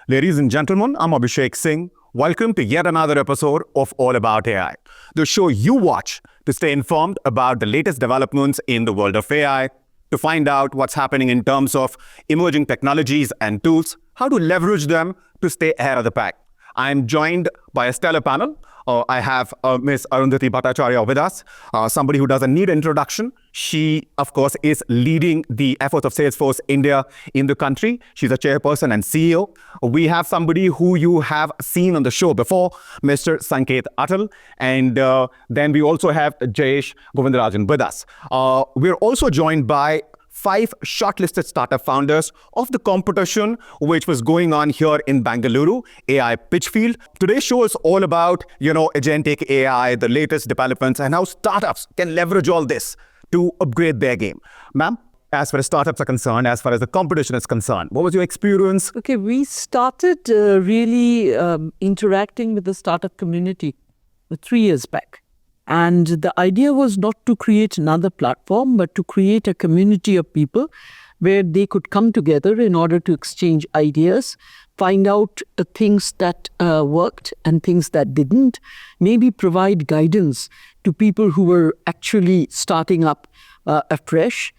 Ladies and gentlemen, I'm Abhishek Singh. Welcome to yet another episode of All About AI, the show you watch to stay informed about the latest developments in the world of AI, to find out what's happening in terms of emerging technologies and tools, how to leverage them to stay ahead of the pack. I'm joined by a stellar panel. I have Ms. Arundhati Bhattacharya with us, somebody who doesn't need introduction. She, of course, is leading the efforts of Salesforce India in the country. She's a chairperson and CEO. We have somebody who you have seen on the show before, Mr. Sanket Atal. And then we also have Jayesh Govindarajan with us. We're also joined by 5 shortlisted startup founders of the competition which was going on here in Bengaluru, AI Pitchfield. Today's show is all about, agentic AI, the latest developments, and how startups can leverage all this to upgrade their game. Ma'am, as far as startups are concerned, as far as the competition is concerned, what was your experience? Okay, we started really interacting with the startup community 3 years back. And the idea was not to create another platform, but to create a community of people where they could come together in order to exchange ideas, find out things that worked and things that didn't, maybe provide guidance to people who were actually starting up afresh,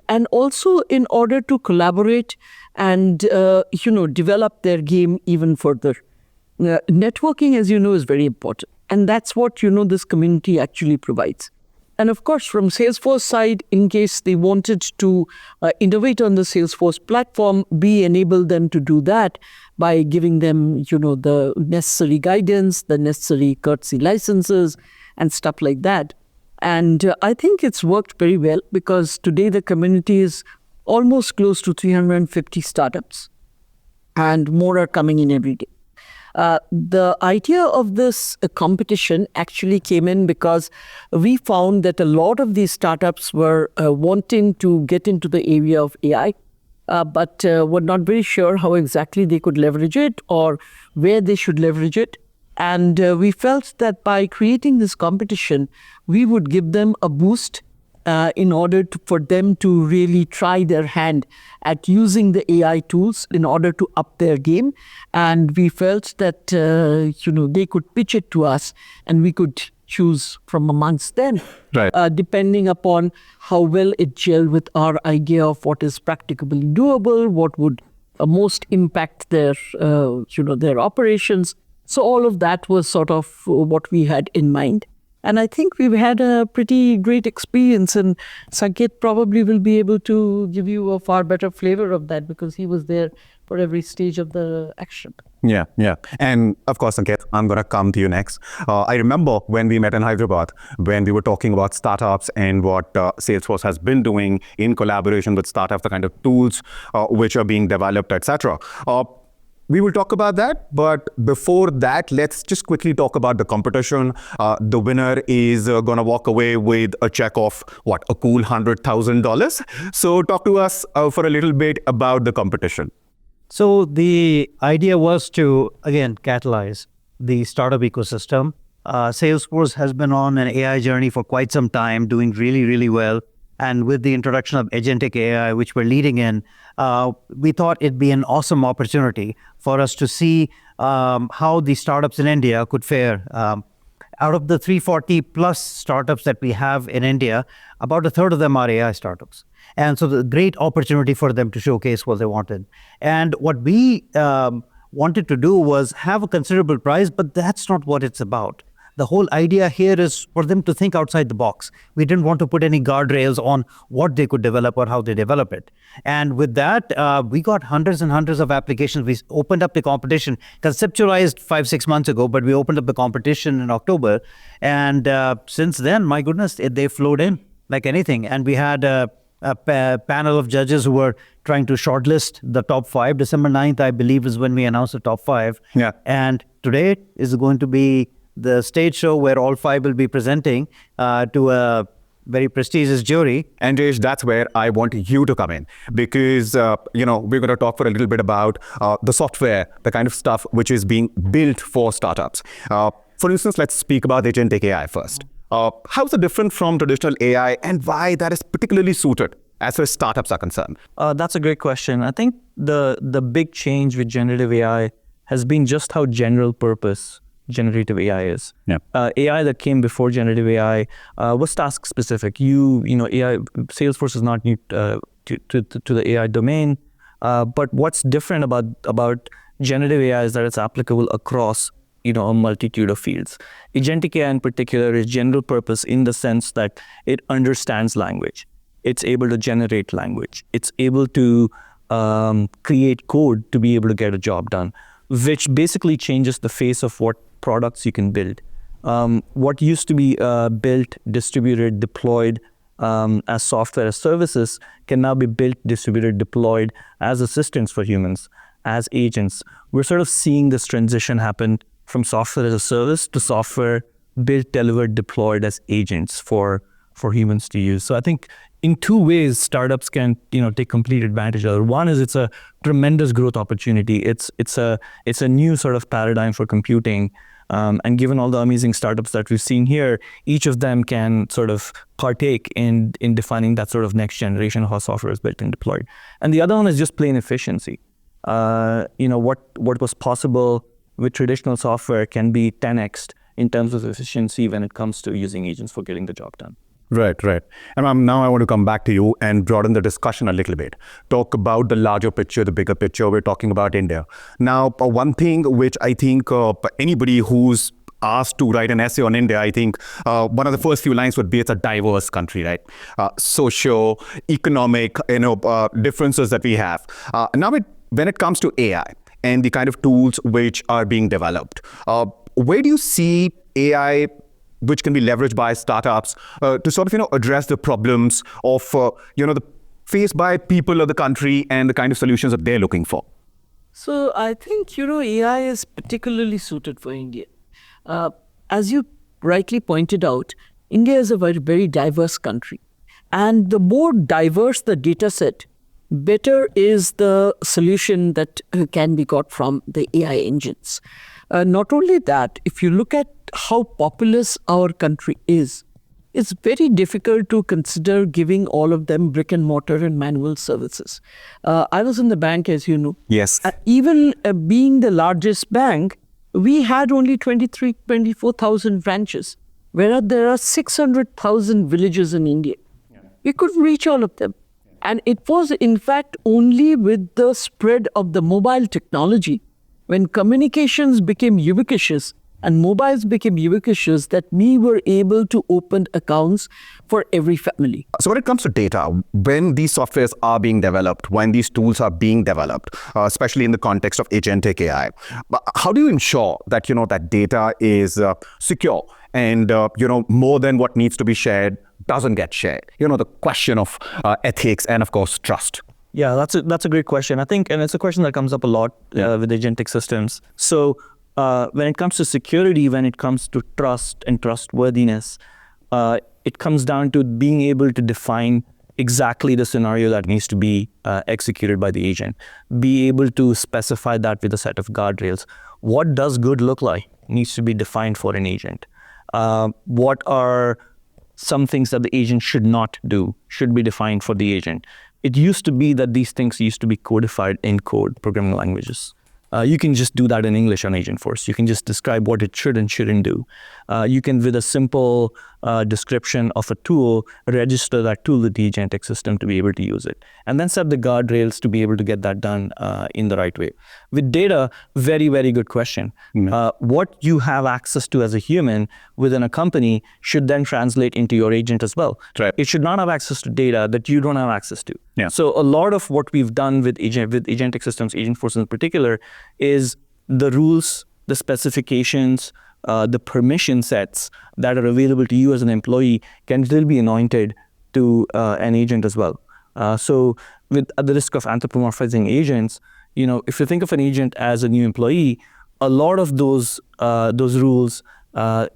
and also in order to collaborate and, develop their game even further. Networking, as you know, is very important. And that's what, this community actually provides. And of course, from Salesforce side, in case they wanted to innovate on the Salesforce platform, we enable them to do that by giving them, the necessary guidance, the necessary courtesy licenses and stuff like that. And I think it's worked very well because today the community is almost close to 350 startups and more are coming in every day. The idea of this competition actually came in because we found that a lot of these startups were wanting to get into the area of AI, but were not very sure how exactly they could leverage it or where they should leverage it. And we felt that by creating this competition, we would give them a boost in order for them to really try their hand at using the AI tools in order to up their game. And we felt that, they could pitch it to us and we could choose from amongst them, right. Depending upon how well it gelled with our idea of what is practicably doable, what would most impact their, their operations. So all of that was sort of what we had in mind. And I think we've had a pretty great experience, and Sanket probably will be able to give you a far better flavor of that because he was there for every stage of the action. Yeah. And of course, Sanket, I'm going to come to you next. I remember when we met in Hyderabad, when we were talking about startups and what Salesforce has been doing in collaboration with startups, the kind of tools which are being developed, etc. We will talk about that, but before that, let's just quickly talk about the competition. The winner is going to walk away with a check of, a cool $100,000. So talk to us for a little bit about the competition. So the idea was to, again, catalyze the startup ecosystem. Salesforce has been on an AI journey for quite some time, doing really, really well. And with the introduction of agentic AI, which we're leading in, we thought it'd be an awesome opportunity for us to see how the startups in India could fare. Out of the 340 plus startups that we have in India, about a third of them are AI startups. And so the great opportunity for them to showcase what they wanted. And what we wanted to do was have a considerable prize, but that's not what it's about. The whole idea here is for them to think outside the box. We didn't want to put any guardrails on what they could develop or how they develop it. And with that, we got hundreds and hundreds of applications. We opened up the competition, conceptualized 5-6 months ago, but we opened up the competition in October. And since then, my goodness, they flowed in like anything. And we had a panel of judges who were trying to shortlist the top 5. December 9th, I believe, is when we announced the top 5. Yeah. And today is going to be the stage show where all 5 will be presenting to a very prestigious jury. And Jayesh, that's where I want you to come in because, we're going to talk for a little bit about the software, the kind of stuff which is being built for startups. For instance, let's speak about agentic AI first. How is it different from traditional AI and why that is particularly suited as far as startups are concerned? That's a great question. I think the big change with generative AI has been just how general purpose generative AI is. Yeah. AI that came before generative AI was task specific. AI, Salesforce is not new to the AI domain, but what's different about generative AI is that it's applicable across a multitude of fields. Agentic AI in particular is general purpose in the sense that it understands language. It's able to generate language. It's able to create code to be able to get a job done, which basically changes the face of what products you can build. What used to be built, distributed, deployed as software as services can now be built, distributed, deployed as assistants for humans, as agents. We're sort of seeing this transition happen from software as a service to software built, delivered, deployed as agents for humans to use. So I think in two ways, startups can take complete advantage of it. One is it's a tremendous growth opportunity. It's a new sort of paradigm for computing. And given all the amazing startups that we've seen here, each of them can sort of partake in defining that sort of next generation of how software is built and deployed. And the other one is just plain efficiency. What was possible with traditional software can be 10x'd in terms of efficiency when it comes to using agents for getting the job done. Right. And now I want to come back to you and broaden the discussion a little bit. Talk about the larger picture, the bigger picture. We're talking about India. Now, one thing which I think anybody who's asked to write an essay on India, I think one of the first few lines would be it's a diverse country, right? Socio-economic, differences that we have. Now, when it comes to AI and the kind of tools which are being developed, where do you see AI which can be leveraged by startups to sort of address the problems of the faced by people of the country and the kind of solutions that they're looking for? So I think AI is particularly suited for India. As you rightly pointed out, India is a very, very diverse country, and the more diverse the data set, better is the solution that can be got from the AI engines. Not only that, if you look at how populous our country is, it's very difficult to consider giving all of them brick and mortar and manual services. I was in the bank, as you know. Yes. Even being the largest bank, we had only 24,000 branches, whereas there are 600,000 villages in India. Yeah. We couldn't reach all of them. And it was, in fact, only with the spread of the mobile technology, when communications became ubiquitous and mobiles became ubiquitous, that we were able to open accounts for every family. So when it comes to data, when these softwares are being developed, when these tools are being developed, especially in the context of agentic AI, how do you ensure that, that data is secure and, more than what needs to be shared doesn't get shared? The question of ethics and, of course, trust. Yeah, that's a great question. I think, and it's a question that comes up a lot with agentic systems. So when it comes to security, when it comes to trust and trustworthiness, it comes down to being able to define exactly the scenario that needs to be executed by the agent. Be able to specify that with a set of guardrails. What does good look like needs to be defined for an agent. What are some things that the agent should not do, should be defined for the agent. It used to be that these things used to be codified in code programming languages. You can just do that in English on Agentforce. You can just describe what it should and shouldn't do. You can, with a simple description of a tool, register that tool with the agentic system to be able to use it. And then set the guardrails to be able to get that done in the right way. With data, very, very good question. What you have access to as a human within a company should then translate into your agent as well. Right. It should not have access to data that you don't have access to. Yeah. So a lot of what we've done with agentic systems, Agentforce in particular, is the rules, the specifications, the permission sets that are available to you as an employee can still be anointed to an agent as well. So at the risk of anthropomorphizing agents, if you think of an agent as a new employee, a lot of those rules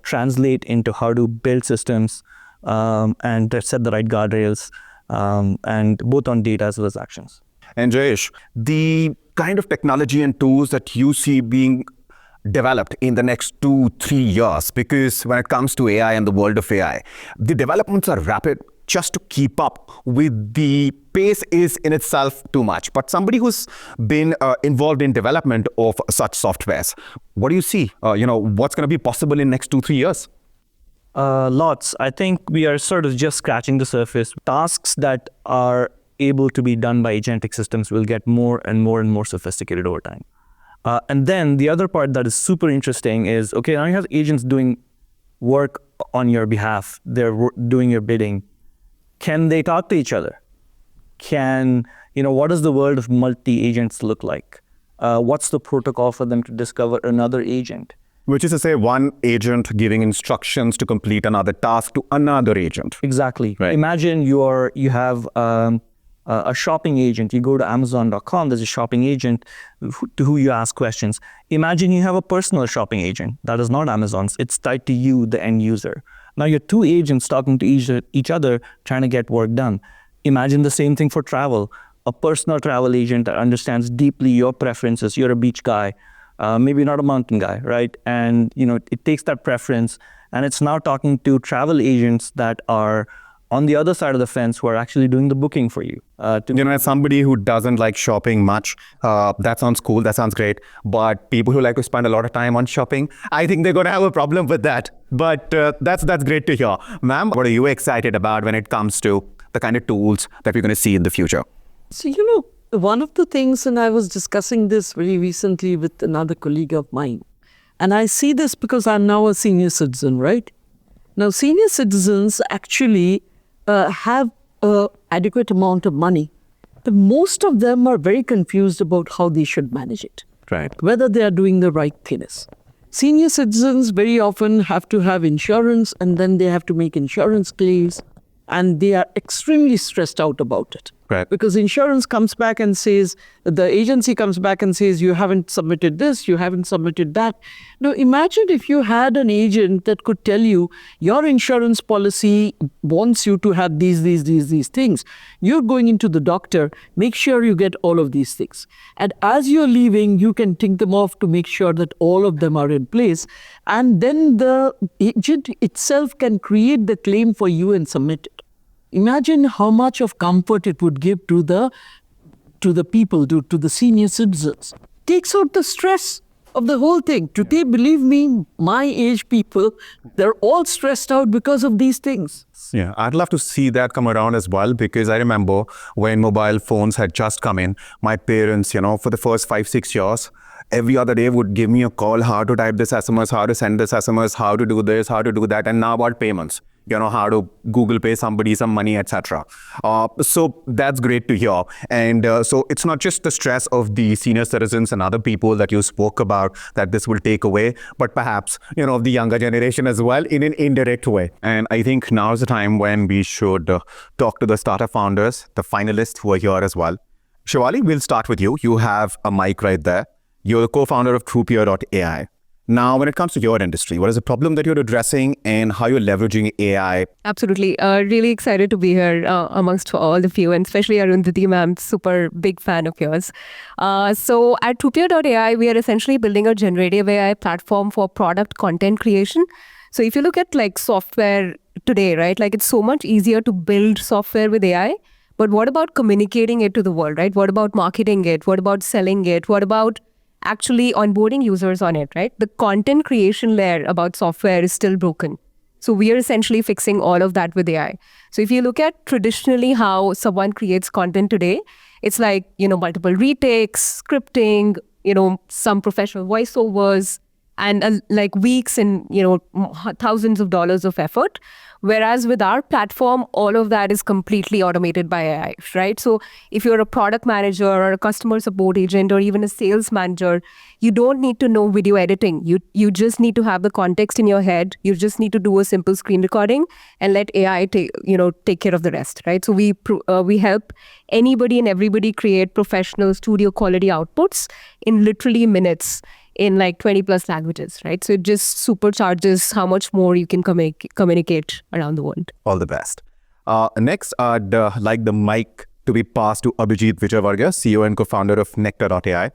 translate into how to build systems and set the right guardrails, and both on data as well as actions. And Jayesh, the kind of technology and tools that you see being developed in the next 2-3 years, because when it comes to AI and the world of AI, the developments are rapid, just to keep up with the pace is in itself too much. But somebody who's been involved in development of such softwares, what do you see? What's going to be possible in next 2-3 years? Lots. I think we are sort of just scratching the surface. Tasks that are able to be done by agentic systems will get more and more and more sophisticated over time. And then the other part that is super interesting is, okay, now you have agents doing work on your behalf. They're doing your bidding. Can they talk to each other? What does the world of multi-agents look like? What's the protocol for them to discover another agent? Which is to say, one agent giving instructions to complete another task to another agent. Exactly. Right. Imagine you have a shopping agent. You go to Amazon.com, there's a shopping agent to who you ask questions. Imagine you have a personal shopping agent that is not Amazon's. It's tied to you, the end user. Now you're two agents talking to each other, trying to get work done. Imagine the same thing for travel. A personal travel agent that understands deeply your preferences. You're a beach guy, maybe not a mountain guy, right? And it takes that preference, and it's now talking to travel agents that are on the other side of the fence who are actually doing the booking for you. As somebody who doesn't like shopping much, that sounds cool, that sounds great. But people who like to spend a lot of time on shopping, I think they're going to have a problem with that. But that's great to hear. Ma'am, what are you excited about when it comes to the kind of tools that we're going to see in the future? So, one of the things, and I was discussing this very recently with another colleague of mine, and I see this because I'm now a senior citizen, right? Now, senior citizens actually have an adequate amount of money, but most of them are very confused about how they should manage it, Right. whether they are doing the right things. Senior citizens very often have to have insurance, and then they have to make insurance claims, and they are extremely stressed out about it. Right. Because insurance comes back and says, the agency comes back and says, you haven't submitted this, you haven't submitted that. Now, imagine if you had an agent that could tell you, your insurance policy wants you to have these things. You're going into the doctor, make sure you get all of these things. And as you're leaving, you can tick them off to make sure that all of them are in place. And then the agent itself can create the claim for you and submit it. Imagine how much of comfort it would give to the people, to the senior citizens. Takes out the stress of the whole thing. Today, believe me, my age people, they're all stressed out because of these things. Yeah, I'd love to see that come around as well, because I remember when mobile phones had just come in, my parents, for the first 5-6 years, every other day would give me a call, how to type this SMS, how to send this SMS, how to do this, how to do that, and now about payments. How to Google Pay somebody some money, etc. So that's great to hear. And so it's not just the stress of the senior citizens and other people that you spoke about that this will take away, but perhaps, of the younger generation as well in an indirect way. And I think now is the time when we should talk to the startup founders, the finalists who are here as well. Shivali, we'll start with you. You have a mic right there. You're the co-founder of Trupier.ai. Now, when it comes to your industry, what is the problem that you're addressing and how you're leveraging AI? Absolutely. Really excited to be here amongst all of you, and especially Arundhati ma'am, super big fan of yours. So at Trupier.ai, we are essentially building a generative AI platform for product content creation. So if you look at software today, right, it's so much easier to build software with AI. But what about communicating it to the world, right? What about marketing it? What about selling it? What about actually onboarding users on it, right? The content creation layer about software is still broken. So we are essentially fixing all of that with AI. So if you look at traditionally how someone creates content today, it's multiple retakes, scripting, some professional voiceovers, and weeks and, thousands of dollars of effort. Whereas with our platform, all of that is completely automated by AI, right? So if you're a product manager or a customer support agent or even a sales manager, you don't need to know video editing. You just need to have the context in your head. You just need to do a simple screen recording and let AI take care of the rest, right? So we help anybody and everybody create professional studio quality outputs in literally minutes in 20 plus languages, right? So it just supercharges how much more you can communicate around the world. All the best. Next, I'd like the mic to be passed to Abhijit Vijayvargiya, CEO and co-founder of Nectar.ai.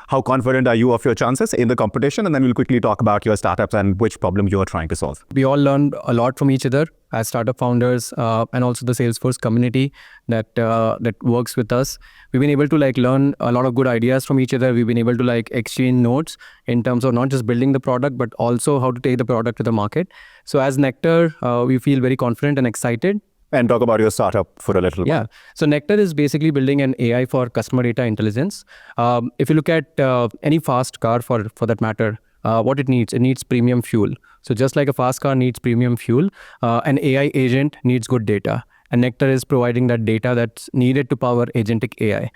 How confident are you of your chances in the competition? And then we'll quickly talk about your startups and which problem you are trying to solve. We all learn a lot from each other as startup founders, and also the Salesforce community that works with us. We've been able to learn a lot of good ideas from each other. We've been able to exchange notes in terms of not just building the product, but also how to take the product to the market. So as Nectar, we feel very confident and excited. And talk about your startup for a little while. Yeah. So Nectar is basically building an AI for customer data intelligence. If you look at any fast car for that matter, what it needs premium fuel. So just like a fast car needs premium fuel, an AI agent needs good data. And Nectar is providing that data that's needed to power agentic AI.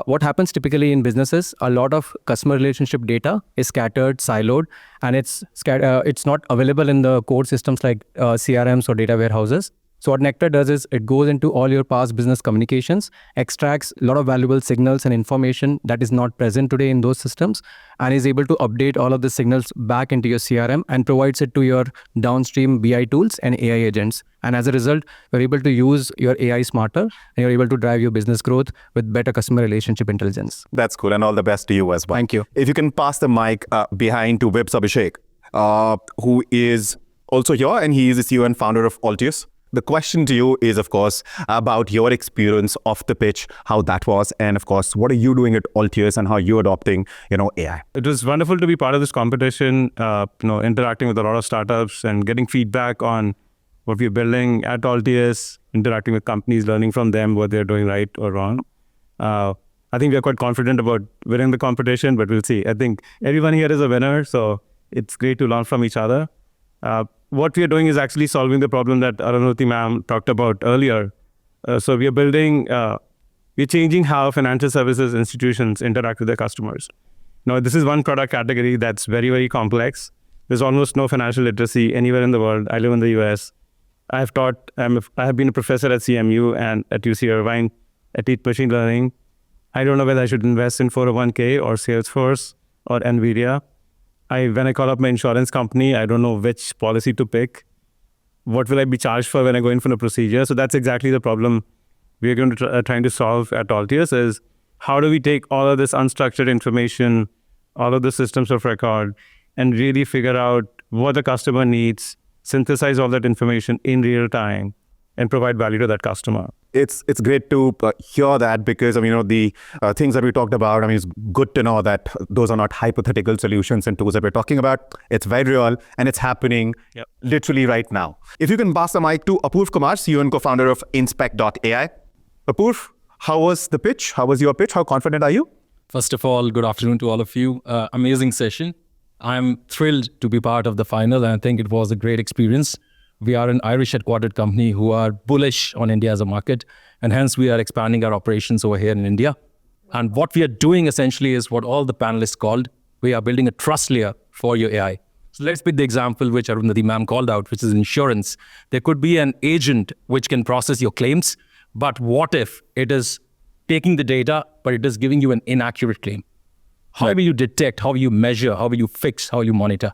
What happens typically in businesses, a lot of customer relationship data is scattered, siloed, and it's not available in the core systems like CRMs or data warehouses. So what Nectar does is it goes into all your past business communications, extracts a lot of valuable signals and information that is not present today in those systems, and is able to update all of the signals back into your CRM and provides it to your downstream BI tools and AI agents. And as a result, you're able to use your AI smarter, and you're able to drive your business growth with better customer relationship intelligence. That's cool, and all the best to you as well. Thank you. If you can pass the mic behind to Vibs Abhishek, who is also here, and he is the CEO and founder of Altius. The question to you is, of course, about your experience of the pitch, how that was, and of course, what are you doing at Altius and how you're adopting, AI? It was wonderful to be part of this competition, interacting with a lot of startups and getting feedback on what we're building at Altius, interacting with companies, learning from them what they're doing right or wrong. I think we're quite confident about winning the competition, but we'll see. I think everyone here is a winner, so it's great to learn from each other. What we are doing is actually solving the problem that Arundhati ma'am talked about earlier. So we are building, we're changing how financial services institutions interact with their customers. Now, this is one product category that's very, very complex. There's almost no financial literacy anywhere in the world. I live in the US. I have been a professor at CMU and at UC Irvine. I teach machine learning. I don't know whether I should invest in 401k or Salesforce or NVIDIA. When I call up my insurance company, I don't know which policy to pick. What will I be charged for when I go in for a procedure? So that's exactly the problem we're going to trying to solve at Altius is how do we take all of this unstructured information, all of the systems of record, and really figure out what the customer needs, synthesize all that information in real time, and provide value to that customer. It's great to hear that because, the things that we talked about, it's good to know that those are not hypothetical solutions and tools that we're talking about. It's very real and it's happening literally right now. If you can pass the mic to Apurv Kumar, CEO and co-founder of Inspect.ai. Apurv, how was the pitch? How was your pitch? How confident are you? First of all, good afternoon to all of you. Amazing session. I'm thrilled to be part of the final, and I think it was a great experience. We are an Irish headquartered company who are bullish on India as a market, and hence we are expanding our operations over here in India. And what we are doing essentially is what all the panelists called, we are building a trust layer for your AI. So let's pick the example which Arundhati ma'am called out, which is insurance. There could be an agent which can process your claims, but what if it is taking the data, but it is giving you an inaccurate claim? How will you detect, how will you measure, how will you fix, how will you monitor?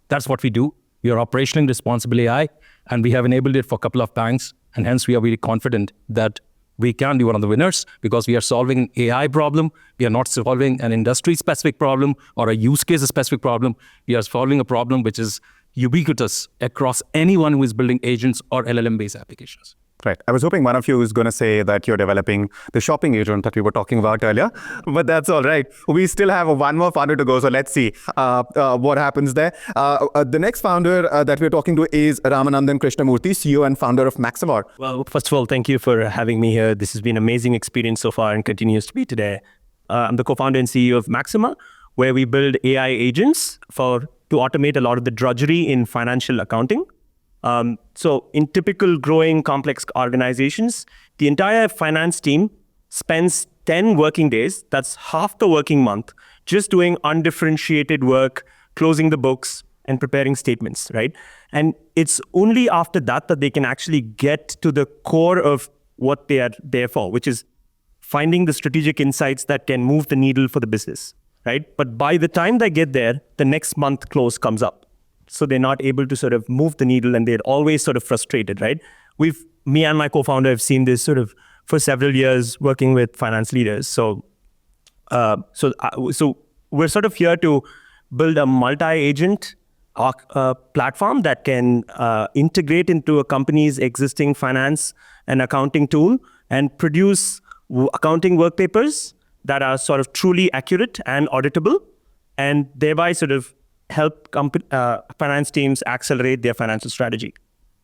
That's what we do. We are operationally responsible AI, and we have enabled it for a couple of banks, and hence we are very confident that we can be one of the winners because we are solving an AI problem. We are not solving an industry-specific problem or a use case-specific problem. We are solving a problem which is ubiquitous across anyone who is building agents or LLM-based applications. Right. I was hoping one of you was going to say that you're developing the shopping agent that we were talking about earlier, but that's all right. We still have one more founder to go, so let's see what happens there. The next founder that we're talking to is Ramanandan Krishnamurthy, CEO and founder of Maximar. Well, first of all, thank you for having me here. This has been an amazing experience so far and continues to be today. I'm the co-founder and CEO of Maximar, where we build AI agents to automate a lot of the drudgery in financial accounting. So in typical growing complex organizations, the entire finance team spends 10 working days, that's half the working month, just doing undifferentiated work, closing the books and preparing statements, right? And it's only after that that they can actually get to the core of what they are there for, which is finding the strategic insights that can move the needle for the business, right? But by the time they get there, the next month close comes up. So they're not able to sort of move the needle and they're always sort of frustrated, right? Me and my co-founder have seen this sort of for several years working with finance leaders. So we're sort of here to build a multi-agent platform that can integrate into a company's existing finance and accounting tool and produce accounting work papers that are sort of truly accurate and auditable, and thereby sort of help finance teams accelerate their financial strategy.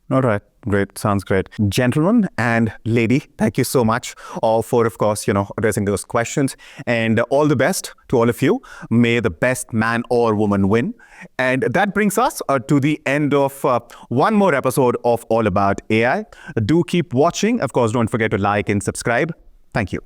All right. Great. Sounds great. Gentlemen and lady, thank you so much for, of course, addressing those questions. And all the best to all of you. May the best man or woman win. And that brings us to the end of one more episode of All About AI. Do keep watching. Of course, don't forget to like and subscribe. Thank you.